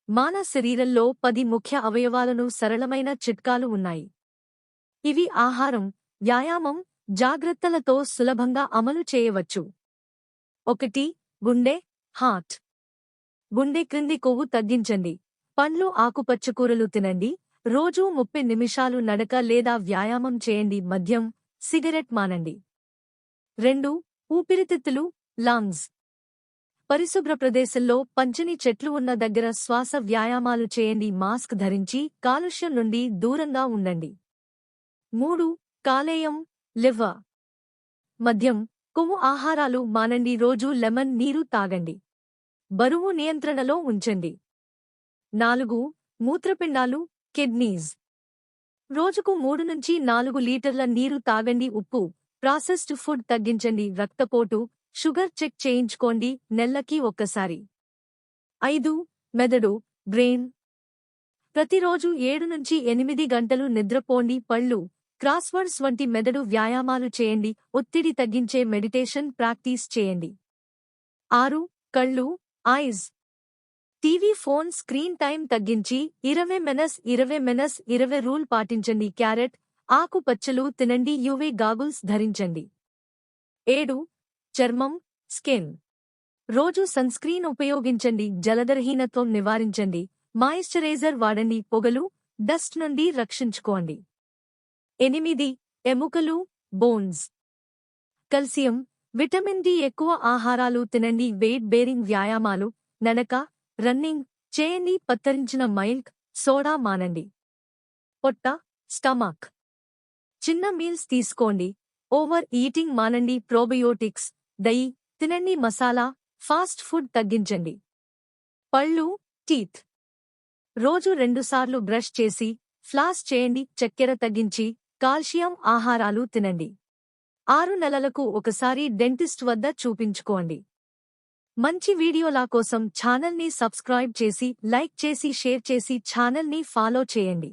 మానవ శరీరంలో 10 ముఖ్య అవయవాలను సరళమైన చిట్కాలు ఉన్నాయి. ఇవి ఆహారం, వ్యాయామం, జాగ్రత్తలతో సులభంగా అమలు చేయవచ్చు. 1. గుండె, హార్ట్. గుండె క్రింది కొవ్వు తగ్గించండి. పండ్లు, ఆకుపచ్చకూరలు తినండి. రోజూ 30 నిమిషాలు నడక లేదా వ్యాయామం చేయండి. మద్యం, సిగరెట్ మానండి. 2. ఊపిరితిత్తులు, లంగ్స్. పరిశుభ్ర ప్రదేశంలో పంచని చెట్లు ఉన్న దగ్గర శ్వాస వ్యాయామాలు చేయండి. మాస్క్ ధరించి కాలుష్యం నుండి దూరంగా ఉండండి. 3. కాలేయం, లివర్. మద్యం, కొవ్వు ఆహారాలు మానండి. రోజూ లెమన్ నీరు తాగండి. బరువు నియంత్రణలో ఉంచండి. 4. మూత్రపిండాలు, కిడ్నీస్. రోజుకు 3 నుంచి 4 లీటర్ల నీరు తాగండి. ఉప్పు, ప్రాసెస్డ్ ఫుడ్ తగ్గించండి. రక్తపోటు, షుగర్ చెక్ చేయించుకోండి నెలకి ఒక్కసారి. 5. మెదడు, బ్రెయిన్. ప్రతిరోజు 7 నుంచి 8 గంటలు నిద్రపోండి. పళ్ళు, క్రాస్వర్డ్స్ వంటి మెదడు వ్యాయామాలు చేయండి. ఒత్తిడి తగ్గించే మెడిటేషన్ ప్రాక్టీస్ చేయండి. 6. కళ్ళు, ice. TV, phone screen time తగ్గించి 20 రూల్ పాటించండి. క్యారెట్, ఆకుపచ్చలు తినండి. యువే గాగుల్స్ ధరించండి. 7. చర్మం, స్కిన్. రోజు సన్స్క్రీన్ ఉపయోగించండి. జలదరహీనత్వం నివారించండి. మాయిశ్చరైజర్ వాడండి. పొగలు, డస్ట్ నుండి రక్షించుకోండి. 8. ఎముకలు, బోన్స్. కల్సియం, విటమిన్ డి ఎక్కువ ఆహారాలు తినండి. వెయిట్ బేరింగ్ వ్యాయామాలు, నడక, రన్నింగ్ చేయండి. పత్తరించిన మిల్క్, సోడా మానండి. పొట్ట, స్టమక్. చిన్న మీల్స్ తీసుకోండి. ఓవర్ ఈటింగ్ మానండి. ప్రోబయోటిక్స్, దయి తినండి. మసాలా, ఫాస్ట్ ఫుడ్ తగ్గించండి. పళ్ళు, టీత్. రోజు 2 సార్లు బ్రష్ చేసి ఫ్లాస్ చేయండి. చక్కెర తగ్గించి కాల్షియం ఆహారాలు తినండి. 6 నెలలకు ఒకసారి డెంటిస్ట్ వద్ద చూపించుకోండి. మంచి వీడియోల కోసం ఛానల్ని సబ్స్క్రైబ్ చేసి, లైక్ చేసి, షేర్ చేసి ఛానల్ని ఫాలో చేయండి.